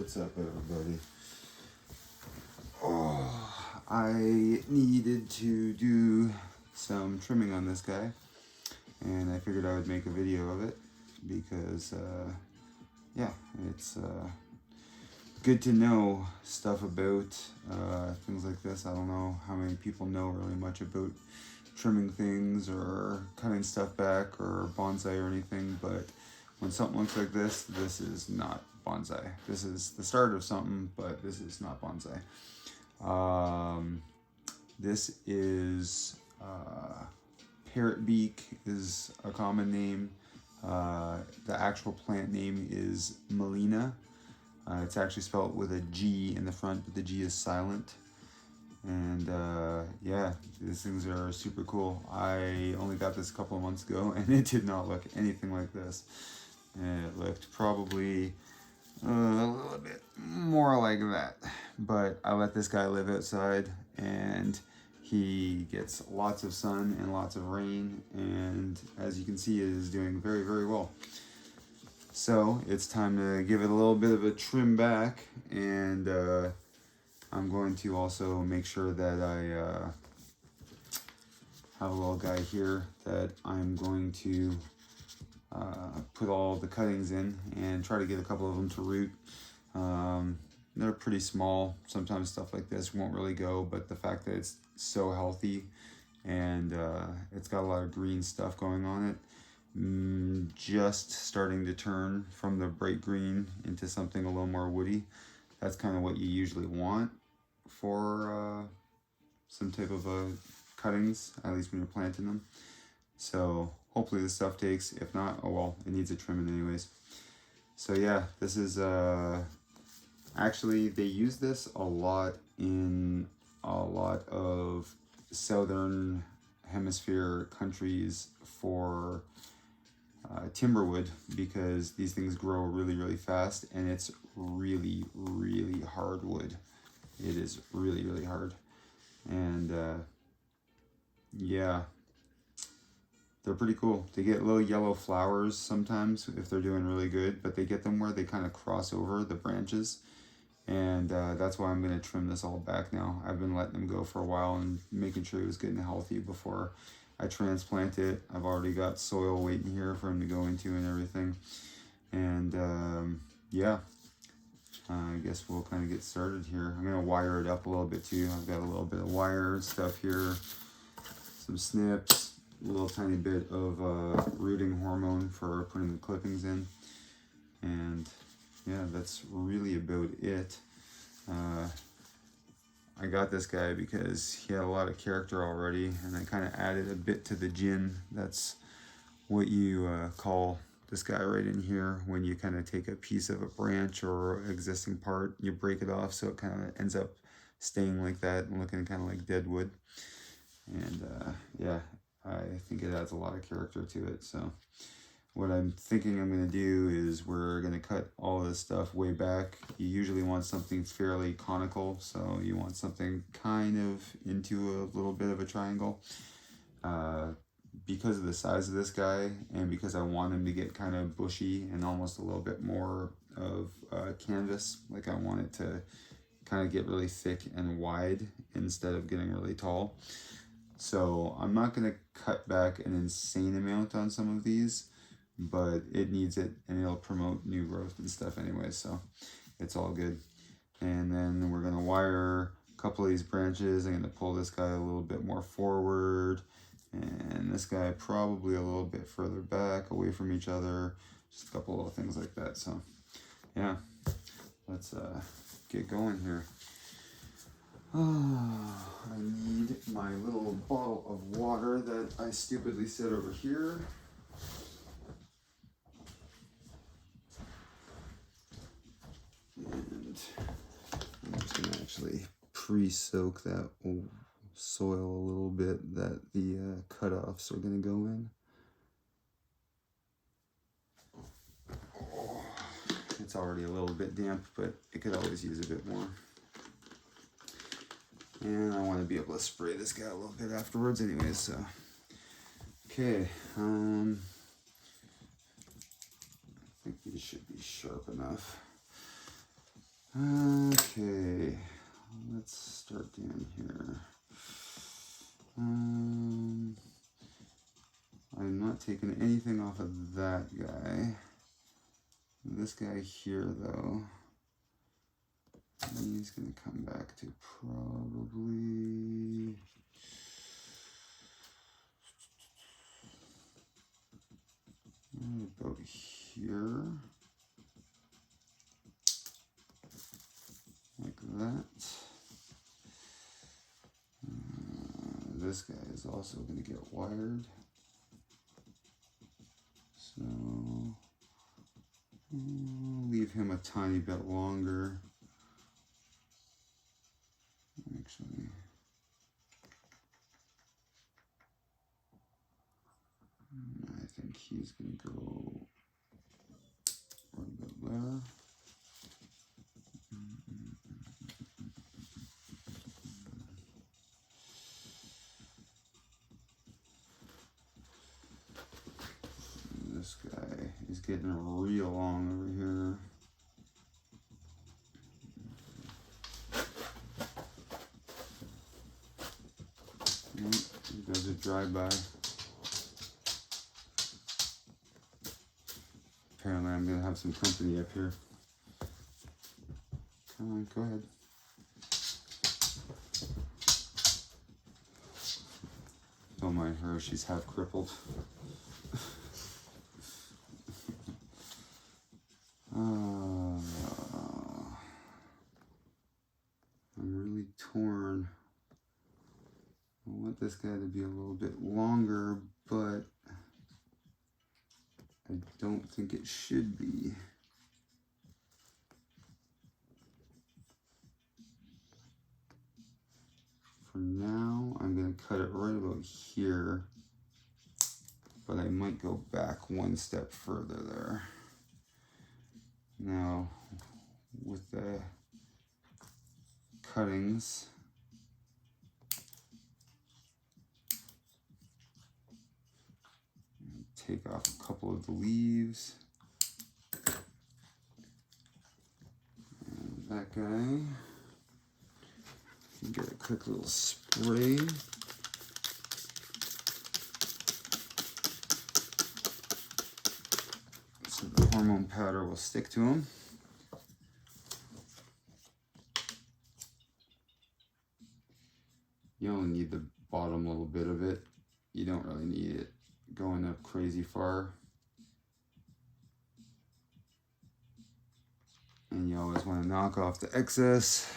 What's up, everybody? Oh, I needed to do some trimming on this guy, and I figured I would make a video of it because, yeah, it's good to know stuff about things like this. I don't know how many people know really much about trimming things or cutting stuff back or bonsai or anything, but when something looks like this is not bonsai. This is the start of something, but this is not bonsai. This is Parrot Beak is a common name. The actual plant name is Gmelina. It's actually spelled with a G in the front, but the G is silent. And yeah, these things are super cool. I only got this a couple of months ago, and it did not look anything like this. It looked probably a little bit more like that. But I let this guy live outside, and he gets lots of sun and lots of rain, and as you can see, it is doing very, very well. So it's time to give it a little bit of a trim back, and I'm going to also make sure that I have a little guy here that I'm going to put all the cuttings in and try to get a couple of them to root. They're pretty small. Sometimes stuff like this won't really go, but the fact that it's so healthy and it's got a lot of green stuff going on it, just starting to turn from the bright green into something a little more woody. That's kind of what you usually want for some type of cuttings, at least when you're planting them. So hopefully this stuff takes. If not, oh well, it needs a trimming anyways. So yeah, this is actually, they use this a lot in a lot of southern hemisphere countries for timberwood, because these things grow really, really fast, and it's really, really hard wood. It is really, really hard. And yeah, they're pretty cool. They get little yellow flowers sometimes if they're doing really good, but they get them where they kind of cross over the branches. And that's why I'm going to trim this all back now. I've been letting them go for a while and making sure it was getting healthy before I transplant it. I've already got soil waiting here for him to go into and everything. And yeah, I guess we'll kind of get started here. I'm going to wire it up a little bit too. I've got a little bit of wire stuff here, some snips, a little tiny bit of rooting hormone for putting the clippings in. And yeah, that's really about it. I got this guy because he had a lot of character already, and I kind of added a bit to the gin. That's what you call this guy right in here. When you kind of take a piece of a branch or existing part, you break it off so it kind of ends up staying like that and looking kind of like dead wood. And yeah, I think it adds a lot of character to it. So what I'm thinking I'm going to do is we're going to cut all this stuff way back. You usually want something fairly conical, so you want something kind of into a little bit of a triangle. Because of the size of this guy, and because I want him to get kind of bushy and almost a little bit more of canvas, like I want it to kind of get really thick and wide instead of getting really tall. So I'm not going to cut back an insane amount on some of these, but it needs it, and it'll promote new growth and stuff anyway, so it's all good. And then we're going to wire a couple of these branches. I'm going to pull this guy a little bit more forward, and this guy probably a little bit further back, away from each other, just a couple little things like that. So yeah, let's get going here. I need my little bottle of water that I stupidly set over here. And I'm just going to actually pre-soak that soil a little bit that the cutoffs are going to go in. It's already a little bit damp, but it could always use a bit more. And I want to be able to spray this guy a little bit afterwards anyways, so. Okay, I think these should be sharp enough. Okay, let's start down here. I'm not taking anything off of that guy. This guy here, though, he's going to come back to probably about here, like that. This guy is also going to get wired. So leave him a tiny bit longer. Actually, I think he's going to go right about there. This guy is getting real long over here. He does a drive-by. Apparently I'm going to have some company up here. Come on, go ahead. Don't mind her, she's half crippled. I'm really torn. I want this guy to be a little bit longer, but I don't think it should be. For now, I'm going to cut it right about here, but I might go back one step further there. Now, with the cuttings, take off a couple of the leaves. And that guy, get a quick little spray. So the hormone powder will stick to him. You only need the bottom little bit of it. You don't really need it going up crazy far. And you always want to knock off the excess.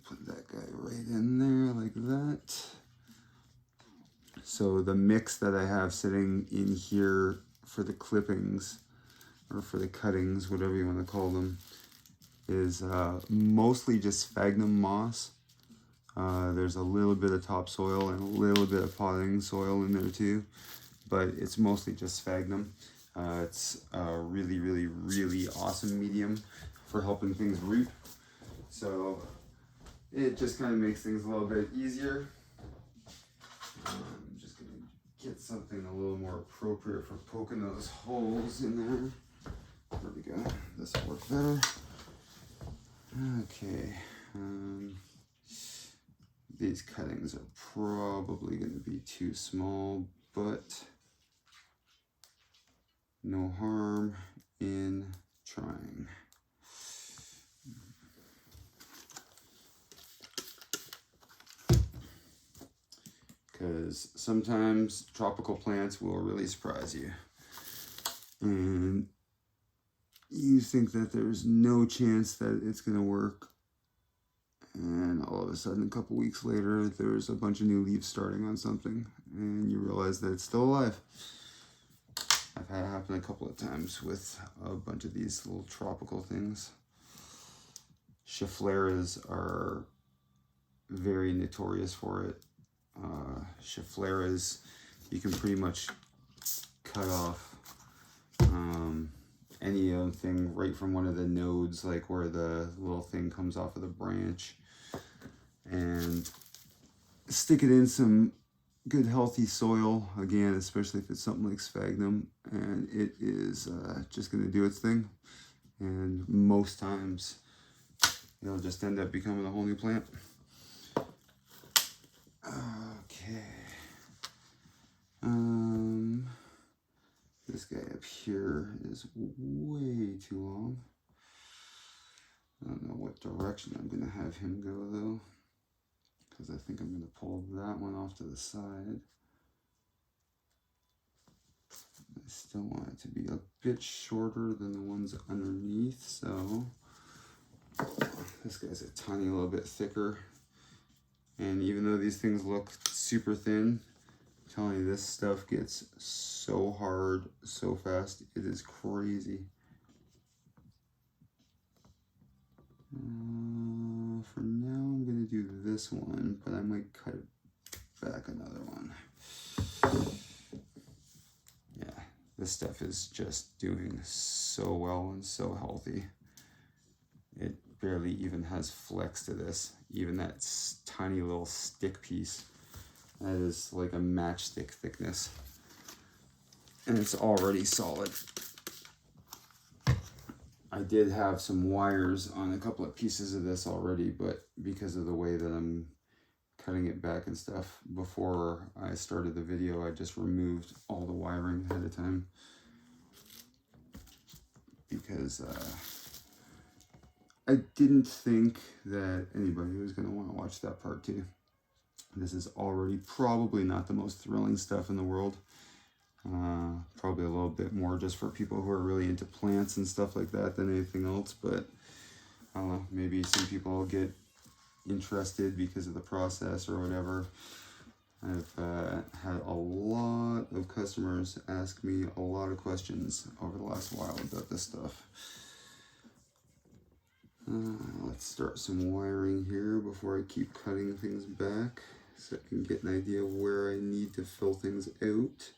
Put that guy right in there like that. So the mix that I have sitting in here for the clippings, or for the cuttings, whatever you want to call them, is mostly just sphagnum moss. There's a little bit of topsoil and a little bit of potting soil in there too, but it's mostly just sphagnum. It's a really, really, really awesome medium for helping things root. So it just kind of makes things a little bit easier. I'm just going to get something a little more appropriate for poking those holes in there. There we go. This will work better. Okay. These cuttings are probably going to be too small, but no harm in trying. Because sometimes tropical plants will really surprise you. And you think that there's no chance that it's going to work. And all of a sudden, a couple weeks later, there's a bunch of new leaves starting on something. And you realize that it's still alive. I've had it happen a couple of times with a bunch of these little tropical things. Scheffleras are very notorious for it. Scheffleras, you can pretty much cut off any thing right from one of the nodes, like where the little thing comes off of the branch, and stick it in some good healthy soil, again, especially if it's something like sphagnum, and it is just going to do its thing. And most times it'll just end up becoming a whole new plant. Okay. This guy up here is way too long. I don't know what direction I'm going to have him go though, because I think I'm going to pull that one off to the side. I still want it to be a bit shorter than the ones underneath, so this guy's a tiny little bit thicker. And even though these things look super thin, I'm telling you, this stuff gets so hard so fast. It is crazy. For now, I'm going to do this one, but I might cut it back another one. Yeah, this stuff is just doing so well and so healthy. It barely even has flex to this. Even that tiny little stick piece, that is like a matchstick thickness. And it's already solid. I did have some wires on a couple of pieces of this already, but because of the way that I'm cutting it back and stuff, before I started the video, I just removed all the wiring ahead of time. Because I didn't think that anybody was going to want to watch that part too. This is already probably not the most thrilling stuff in the world. Probably a little bit more just for people who are really into plants and stuff like that than anything else, but I don't know, maybe some people will get interested because of the process or whatever. I've had a lot of customers ask me a lot of questions over the last while about this stuff. Let's start some wiring here before I keep cutting things back, so I can get an idea of where I need to fill things out.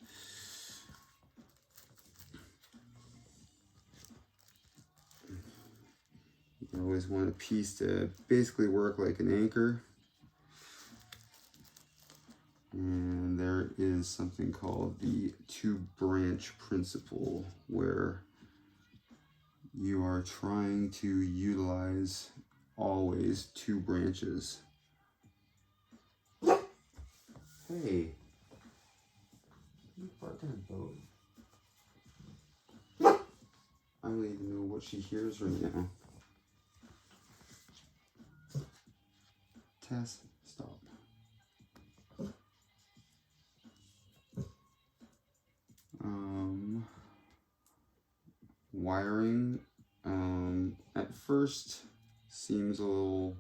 You always want a piece to basically work like an anchor. And there is something called the two-branch principle, where you are trying to utilize always two branches. Hey, you barking a boat? I don't even know what she hears right now. Tess, stop. Wiring at first seems a little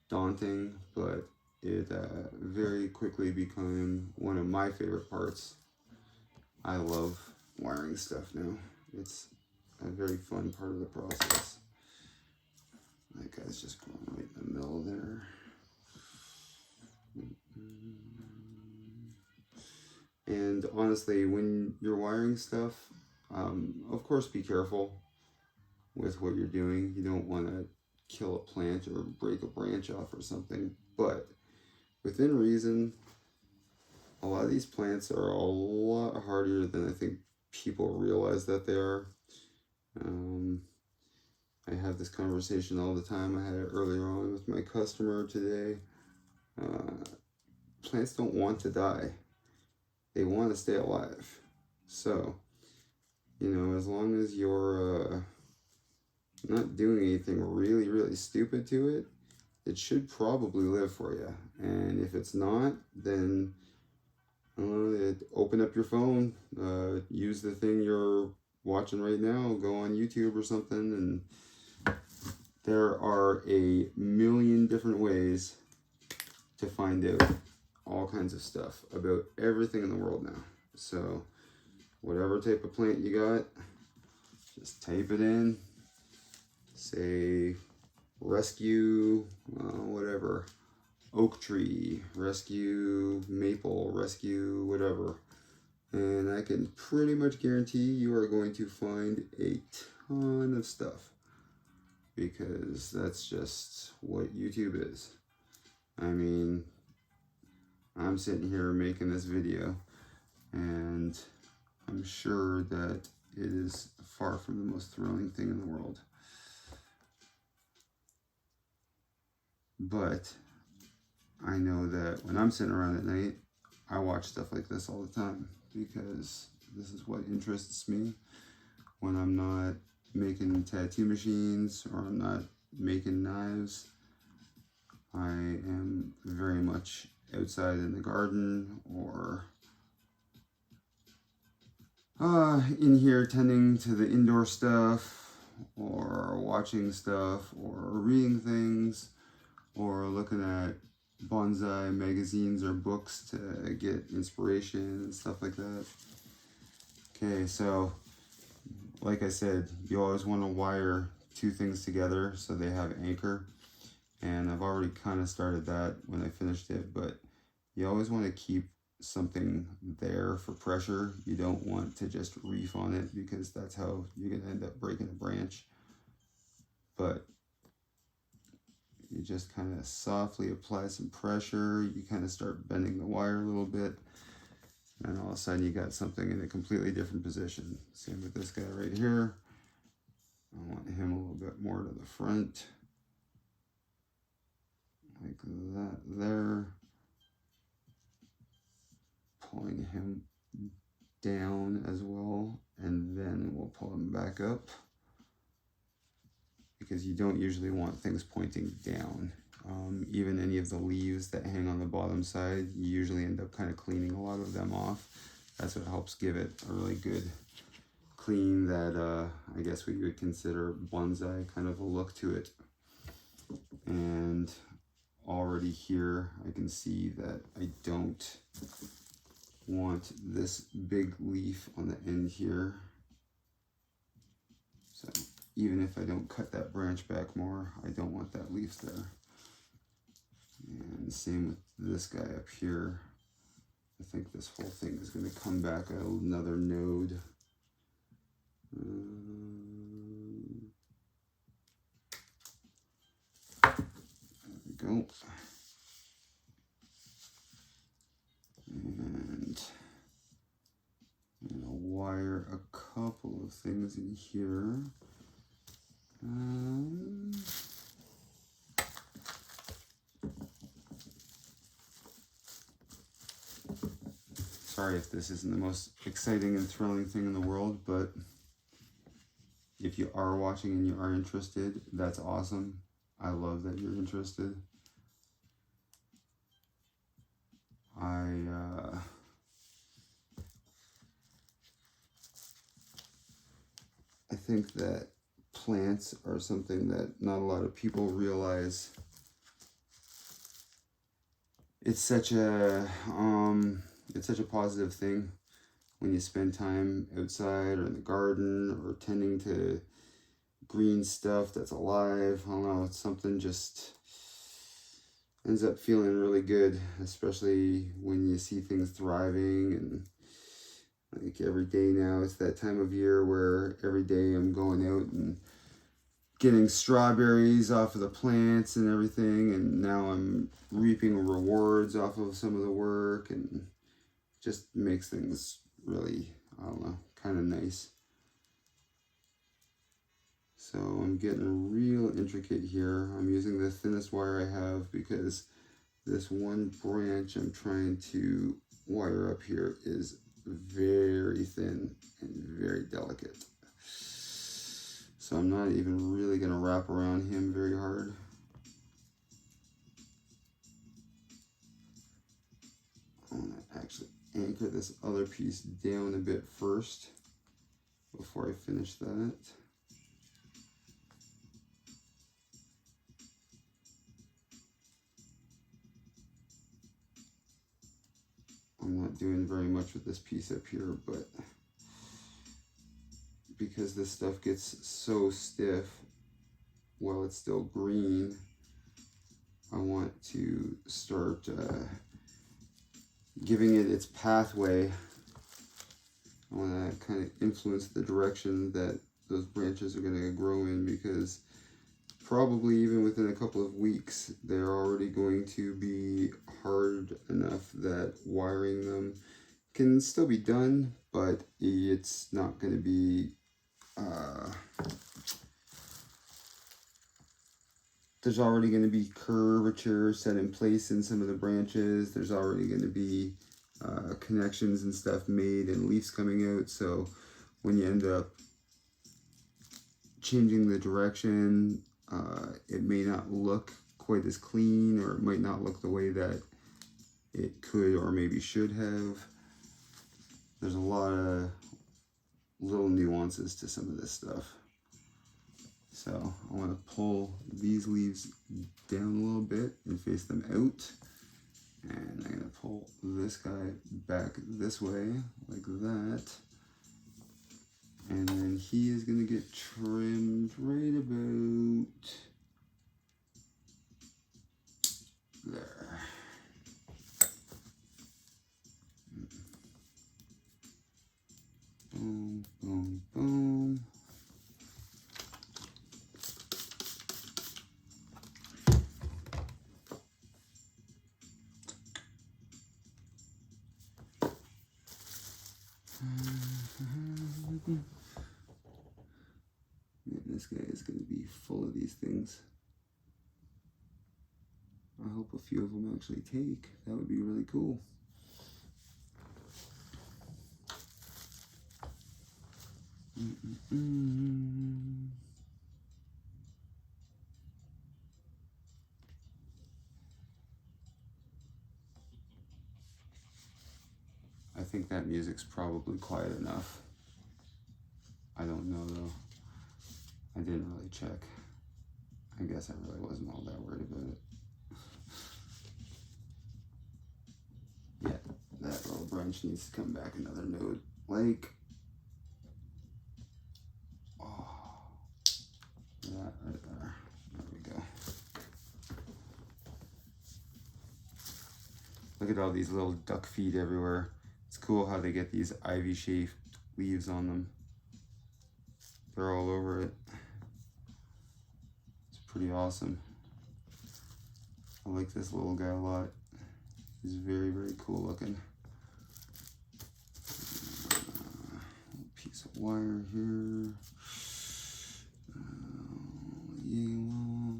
daunting, but it very quickly became one of my favorite parts. I love wiring stuff now. It's a very fun part of the process. That guy's just going right in the middle there. And honestly, when you're wiring stuff, of course be careful with what you're doing. You don't want to kill a plant or break a branch off or something, but within reason, a lot of these plants are a lot harder than I think people realize that they are. I have this conversation all the time. I had it earlier on with my customer today. Plants don't want to die. They want to stay alive. So, you know, as long as you're not doing anything really, really stupid to it, it should probably live for you. And if it's not, then open up your phone, use the thing you're watching right now, go on YouTube or something, and there are a million different ways to find out all kinds of stuff about everything in the world now. So whatever type of plant you got, just type it in, say rescue whatever, oak tree, rescue maple, rescue whatever, and I can pretty much guarantee you are going to find a ton of stuff, because that's just what YouTube is. I mean, I'm sitting here making this video, and I'm sure that it is far from the most thrilling thing in the world. But I know that when I'm sitting around at night, I watch stuff like this all the time because this is what interests me when I'm not making tattoo machines or I'm not making knives. I am very much outside in the garden or in here tending to the indoor stuff or watching stuff or reading things or looking at bonsai magazines or books to get inspiration and stuff like that. Okay, so like I said, you always want to wire two things together so they have anchor, and I've already kind of started that when I finished it, but you always want to keep something there for pressure. You don't want to just reef on it because that's how you're going to end up breaking a branch. But you just kind of softly apply some pressure. You kind of start bending the wire a little bit, and all of a sudden you got something in a completely different position. Same with this guy right here. I want him a little bit more to the front, like that there. Pulling him down as well, and then we'll pull him back up because you don't usually want things pointing down. Even any of the leaves that hang on the bottom side, you usually end up kind of cleaning a lot of them off. That's what helps give it a really good clean, that I guess what you would consider bonsai kind of a look to it. And already here I can see that I don't want this big leaf on the end here. So even if I don't cut that branch back more, I don't want that leaf there. And same with this guy up here. I think this whole thing is going to come back another node. There we go. And I'm going to wire a couple of things in here. Sorry if this isn't the most exciting and thrilling thing in the world, but if you are watching and you are interested, that's awesome. I love that you're interested. I think that plants are something that not a lot of people realize. It's such a positive thing when you spend time outside or in the garden or tending to green stuff that's alive. I don't know, it's something just ends up feeling really good, especially when you see things thriving. And like every day now, it's that time of year where every day I'm going out and getting strawberries off of the plants and everything, and now I'm reaping rewards off of some of the work, and just makes things really, I don't know, kind of nice. So I'm getting real intricate here. I'm using the thinnest wire I have because this one branch I'm trying to wire up here is very thin and very delicate. So I'm not even really going to wrap around him very hard. I'm going to actually anchor this other piece down a bit first before I finish that. I'm not doing very much with this piece up here, but because this stuff gets so stiff while it's still green, I want to start giving it its pathway. I want to kind of influence the direction that those branches are going to grow in, because probably even within a couple of weeks, they're already going to be hard enough that wiring them can still be done, but it's not going to be there's already going to be curvature set in place in some of the branches. There's already going to be connections and stuff made and leaves coming out. So when you end up changing the direction, it may not look quite as clean, or it might not look the way that it could or maybe should have. There's a lot of little nuances to some of this stuff. So I want to pull these leaves down a little bit and face them out. And I'm going to pull this guy back this way, like that. And then he is going to get trimmed right about there. Boom, boom, boom. And this guy is going to be full of these things. I hope a few of them actually take. That would be really cool. I think that music's probably quiet enough. I don't know though. I didn't really check. I guess I really wasn't all that worried about it. Yeah, that little branch needs to come back another node. Like, oh, that right there. There we go. Look at all these little duck feet everywhere. It's cool how they get these ivy-shaped leaves on them. They're all over it. It's pretty awesome. I like this little guy a lot. He's very, very cool looking. Piece of wire here. Yellow.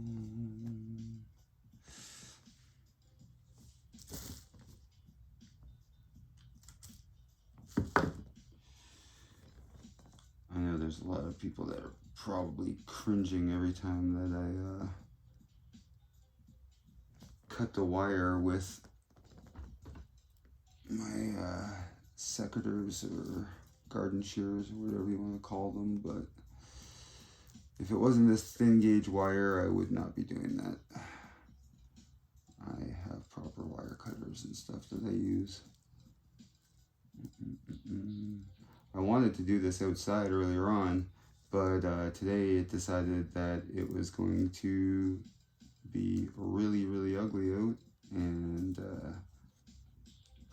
I know there's a lot of people that are probably cringing every time that I cut the wire with my secateurs or garden shears or whatever you want to call them, but if it wasn't this thin gauge wire, I would not be doing that. I have proper wire cutters and stuff that I use. I wanted to do this outside earlier on, but today it decided that it was going to be really, really ugly out, and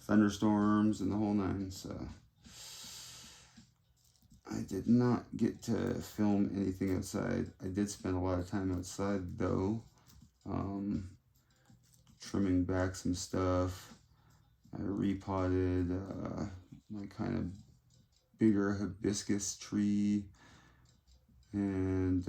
thunderstorms and the whole nine, so I did not get to film anything outside. I did spend a lot of time outside though, trimming back some stuff. I repotted my kind of bigger hibiscus tree, and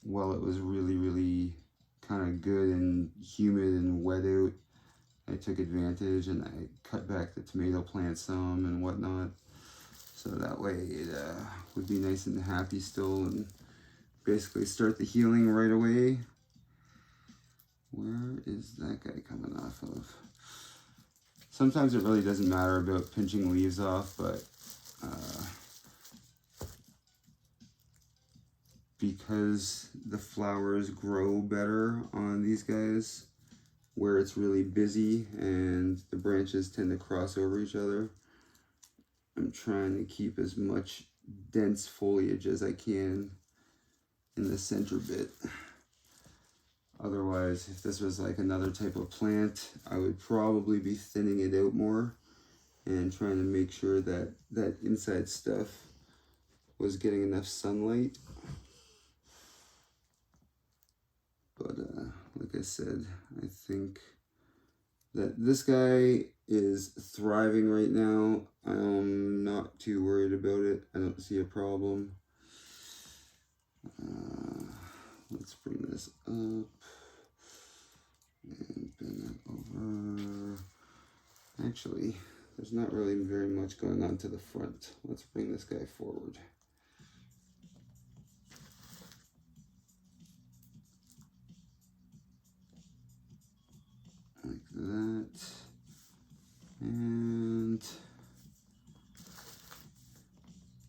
while it was really, really kind of good and humid and wet out, I took advantage and I cut back the tomato plant some and whatnot, so that way it would be nice and happy still and basically start the healing right away. Where is that guy coming off of? Sometimes it really doesn't matter about pinching leaves off, but because the flowers grow better on these guys where it's really busy and the branches tend to cross over each other, I'm trying to keep as much dense foliage as I can in the center bit. Otherwise, if this was like another type of plant, I would probably be thinning it out more and trying to make sure that that inside stuff was getting enough sunlight. But like I said, I think that this guy is thriving right now. I'm not too worried about it. I don't see a problem. Let's bring this up and bring that over. Actually, there's not really very much going on to the front. Let's bring this guy forward. Like that. And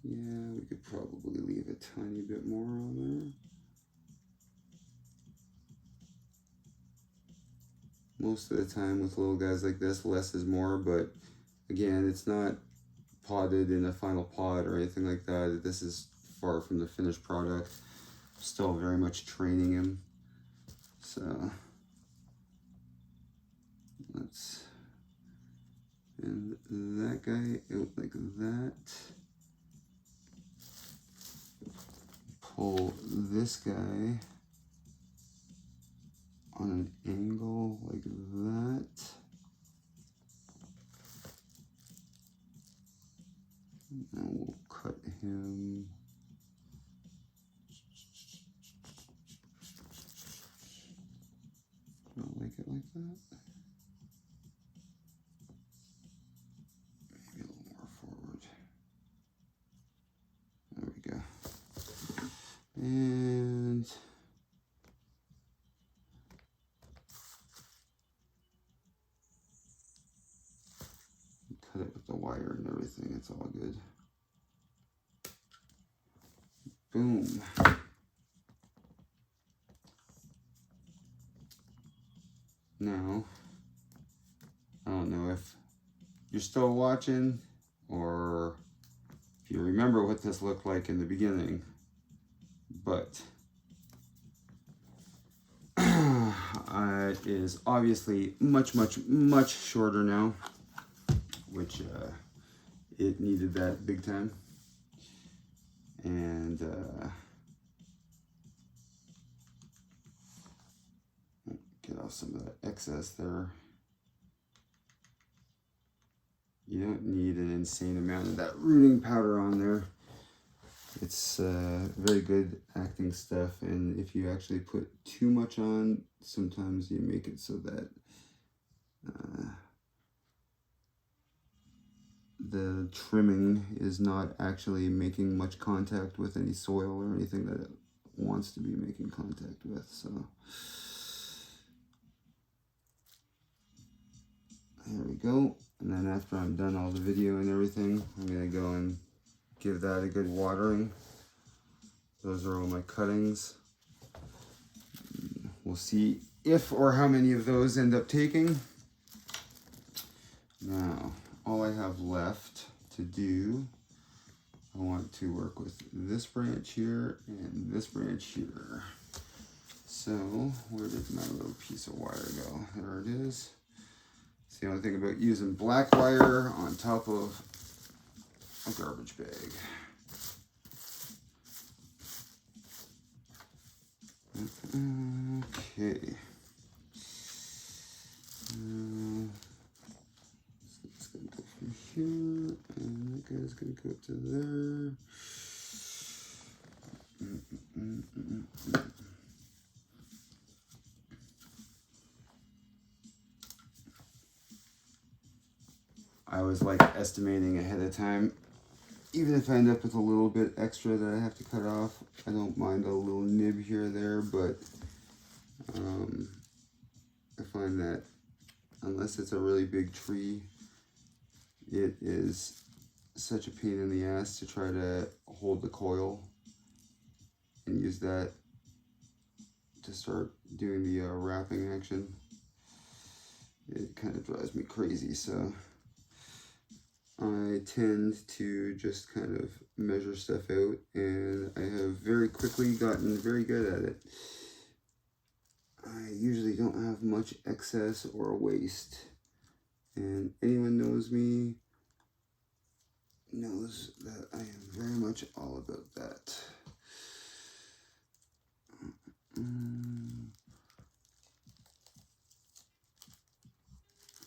yeah, we could probably leave a tiny bit more on there. Most of the time with little guys like this, less is more, but again, it's not potted in a final pot or anything like that. This is far from the finished product. Still very much training him. So let's and that guy out like that. Pull this guy on an angle like that. And we'll cut him. Don't like it like that. Maybe a little more forward. There we go. And cut it with the wire and everything. It's all good. Boom. Now, I don't know if you're still watching or if you remember what this looked like in the beginning, but it is obviously much shorter now, which it needed that big time. And get off some of the excess there. You don't need an insane amount of that rooting powder on there. It's very good acting stuff, and if you actually put too much on, sometimes you make it so that the trimming is not actually making much contact with any soil or anything that it wants to be making contact with. So there we go. And then after I'm done all the video and everything, I'm gonna go and give that a good watering. Those are all my cuttings. We'll see if or how many of those end up taking. Now, all I have left to do, I want to work with this branch here and this branch here. So, where did my little piece of wire go? There it is. It's the only thing about using black wire on top of a garbage bag. Okay. So it's going to go from here, and that guy's going to go to there. I always like estimating ahead of time. Even if I end up with a little bit extra that I have to cut off, I don't mind a little nib here or there, but I find that unless it's a really big tree, it is such a pain in the ass to try to hold the coil and use that to start doing the wrapping action. It kind of drives me crazy, so I tend to just kind of measure stuff out, and I have very quickly gotten very good at it. I usually don't have much excess or waste, and anyone knows me knows that I am very much all about that.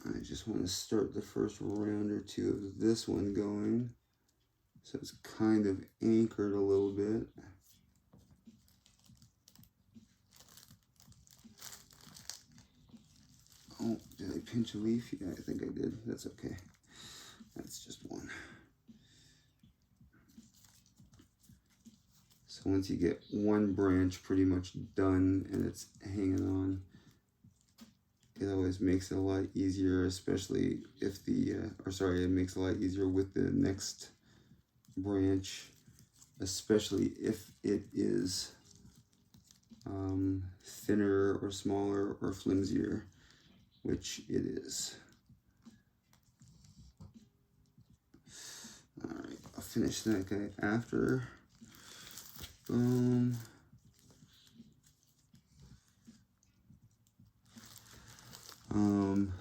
I just want to start the first round or two of this one going, so it's kind of anchored a little bit. Oh, did I pinch a leaf? Yeah, I think I did. That's okay. That's just one. So once you get one branch pretty much done and it's hanging on, it always makes it a lot easier, especially if the, it makes it a lot easier with the next branch, especially if it is thinner or smaller or flimsier, which it is. All right, I'll finish that guy after. Boom.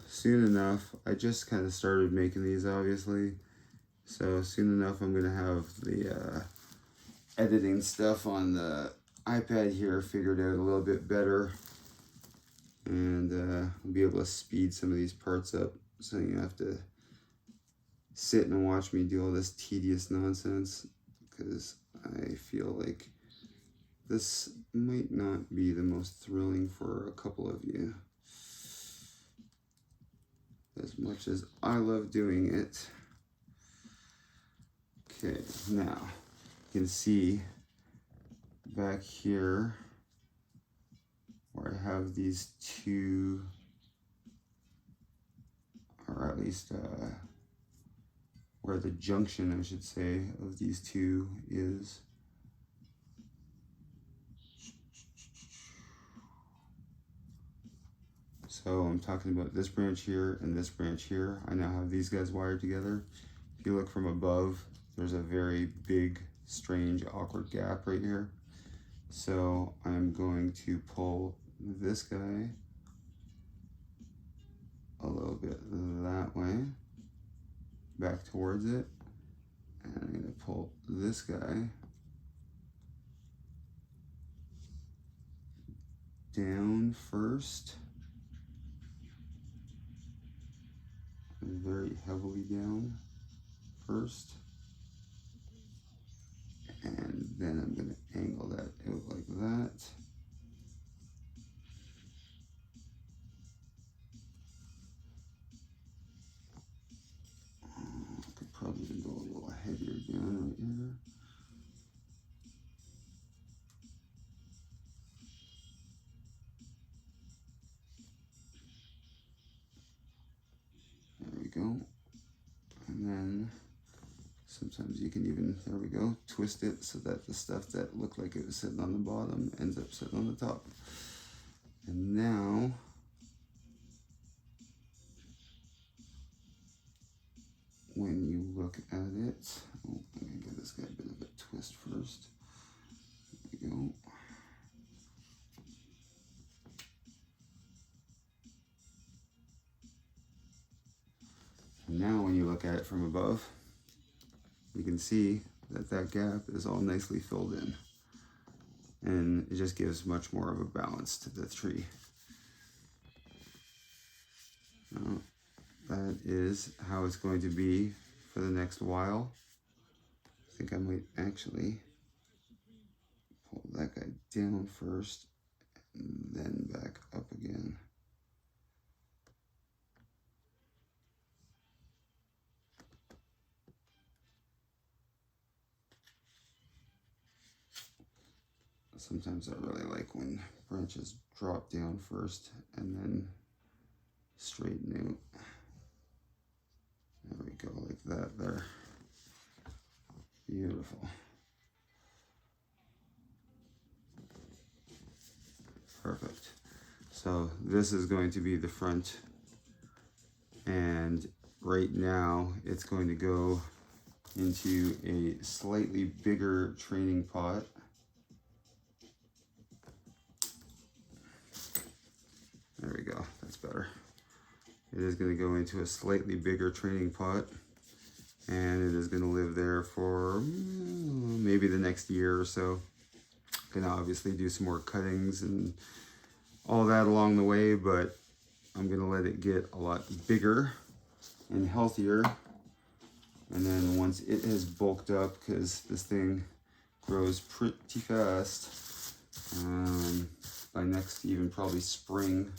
Soon enough, I just kind of started making these, obviously. So soon enough, I'm gonna have the editing stuff on the iPad here figured out a little bit better, and I'll be able to speed some of these parts up, so you have to sit and watch me do all this tedious nonsense, because I feel like this might not be the most thrilling for a couple of you, as much as I love doing it. Okay, now you can see back here where I have these two, or at least where the junction, I should say, of these two is. So I'm talking about this branch here and this branch here. I now have these guys wired together. If you look from above, there's a very big, strange, awkward gap right here. So I'm going to pull this guy a little bit that way, back towards it. And I'm going to pull this guy down first, very heavily down first, and then I'm going to angle that out like that. I could probably go a little heavier down right here. There we go. And then sometimes you can even, there we go, twist it so that the stuff that looked like it was sitting on the bottom ends up sitting on the top. And now, when you look at it, oh, I'm gonna give this guy a bit of a twist first. There we go. And now when you look at it from above, you can see that that gap is all nicely filled in. And it just gives much more of a balance to the tree. Now, that is how it's going to be for the next while. I think I might actually pull that guy down first and then back up again. Sometimes I really like when branches drop down first and then straighten out. There we go, like that there. Beautiful. Perfect. So this is going to be the front, and right now it's going to go into a slightly bigger training pot. There we go, that's better. It is going to go into a slightly bigger training pot, and it is going to live there for maybe the next year or so. Gonna obviously do some more cuttings and all that along the way, but I'm gonna let it get a lot bigger and healthier. And then once it has bulked up, because this thing grows pretty fast, by next even probably spring,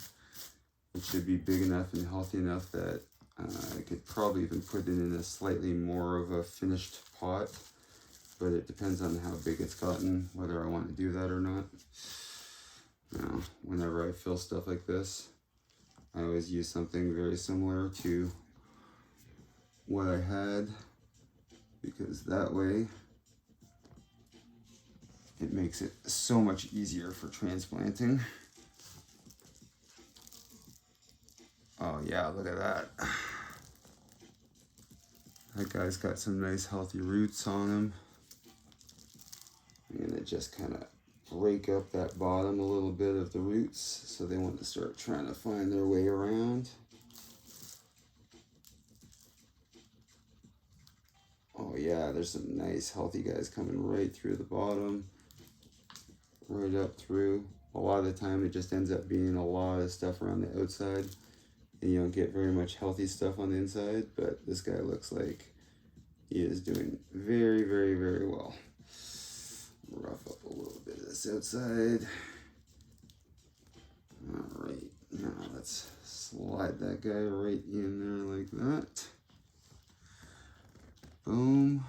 it should be big enough and healthy enough that I could probably even put it in a slightly more of a finished pot, but it depends on how big it's gotten, whether I want to do that or not. Now, whenever I fill stuff like this, I always use something very similar to what I had, because that way it makes it so much easier for transplanting. Oh yeah, look at that. That guy's got some nice healthy roots on him. I'm gonna just kind of break up that bottom a little bit of the roots so they want to start trying to find their way around. Oh yeah, there's some nice healthy guys coming right through the bottom, right up through. A lot of the time it just ends up being a lot of stuff around the outside, and you don't get very much healthy stuff on the inside, but this guy looks like he is doing very, very, very well. Rough up a little bit of this outside. All right, now let's slide that guy right in there like that. Boom.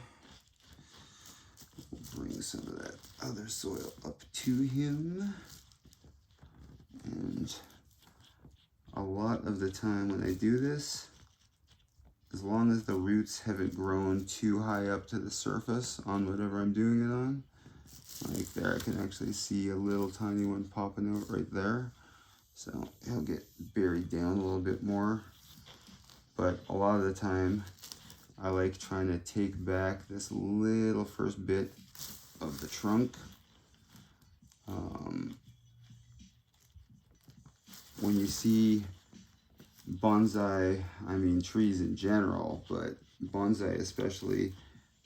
We'll bring some of that other soil up to him. And a lot of the time when I do this, as long as the roots haven't grown too high up to the surface on whatever I'm doing it on, like there, I can actually see a little tiny one popping out right there. So he'll get buried down a little bit more. But a lot of the time, I like trying to take back this little first bit of the trunk. When you see bonsai, I mean trees in general, but bonsai especially,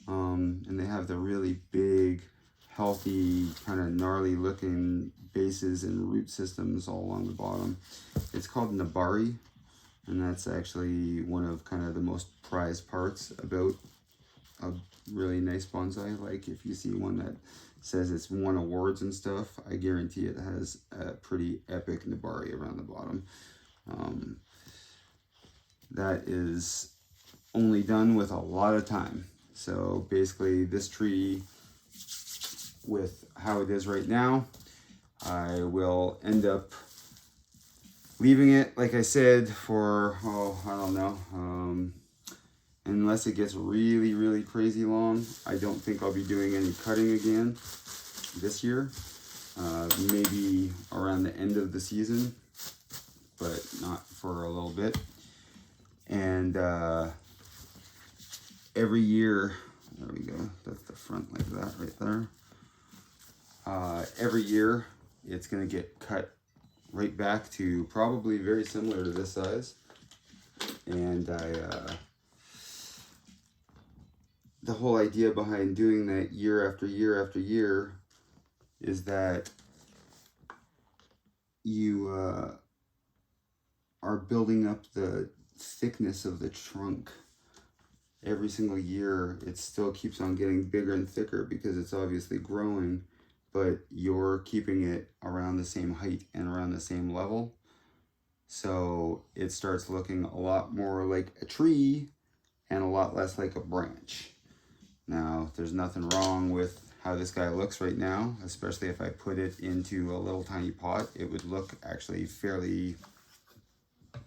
and they have the really big, healthy, kind of gnarly looking bases and root systems all along the bottom. It's called nabari, and that's actually one of kind of the most prized parts about a really nice bonsai. Like if you see one that says it's won awards and stuff, I guarantee it has a pretty epic nabari around the bottom. That is only done with a lot of time. So basically this tree, with how it is right now, I will end up leaving it, like I said, for, I don't know, unless it gets really, really crazy long. I don't think I'll be doing any cutting again this year. Maybe around the end of the season, but not for a little bit. And every year, there we go, that's the front like that right there. Every year it's going to get cut right back to probably very similar to this size. And the whole idea behind doing that year after year after year is that you are building up the thickness of the trunk. Every single year it still keeps on getting bigger and thicker because it's obviously growing, but you're keeping it around the same height and around the same level. So it starts looking a lot more like a tree and a lot less like a branch. Now, there's nothing wrong with how this guy looks right now, especially if I put it into a little tiny pot. It would look actually fairly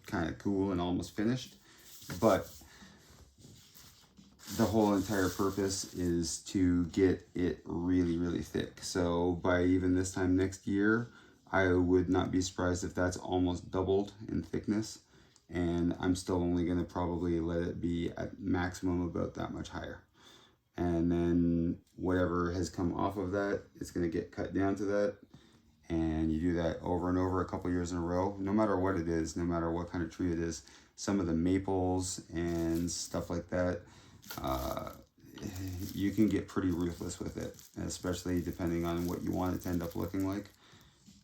kind of cool and almost finished. But the whole entire purpose is to get it really, really thick. So by even this time next year, I would not be surprised if that's almost doubled in thickness. And I'm still only going to probably let it be at maximum about that much higher. And then whatever has come off of that, it's going to get cut down to that. And you do that over and over a couple years in a row, no matter what it is, no matter what kind of tree it is. Some of the maples and stuff like that, you can get pretty ruthless with it, especially depending on what you want it to end up looking like.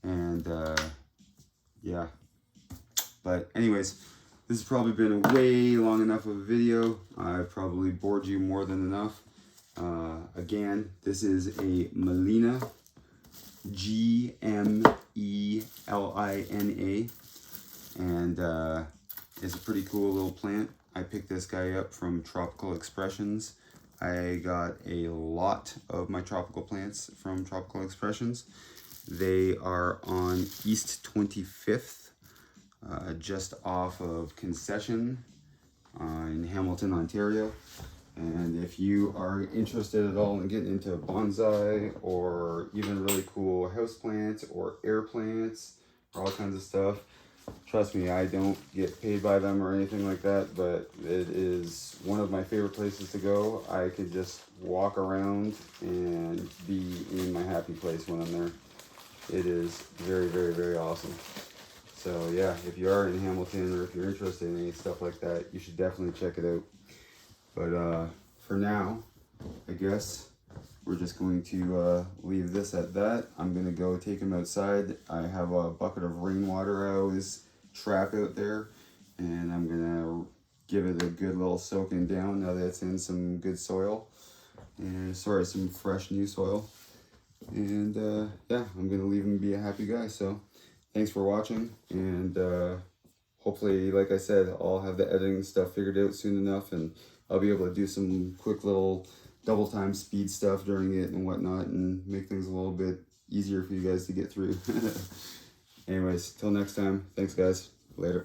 And yeah, but anyways, this has probably been a way long enough of a video. I've probably bored you more than enough. Again, this is a Gmelina, Gmelina, and it's a pretty cool little plant. I picked this guy up from Tropical Expressions. I got a lot of my tropical plants from Tropical Expressions. They are on East 25th, just off of Concession in Hamilton, Ontario. And if you are interested at all in getting into bonsai or even really cool house plants or air plants or all kinds of stuff, trust me, I don't get paid by them or anything like that, but it is one of my favorite places to go. I could just walk around and be in my happy place when I'm there. It is very, very, very awesome. So yeah, if you are in Hamilton or if you're interested in any stuff like that, you should definitely check it out. But for now, I guess we're just going to leave this at that. I'm going to go take him outside. I have a bucket of rainwater I always trap out there, and I'm going to give it a good little soaking down now that it's in some good soil. And sorry, some fresh new soil. And yeah, I'm going to leave him be a happy guy. So thanks for watching, and hopefully, like I said, I'll have the editing stuff figured out soon enough, and I'll be able to do some quick little double time speed stuff during it and whatnot, and make things a little bit easier for you guys to get through. Anyways, till next time, thanks guys, later.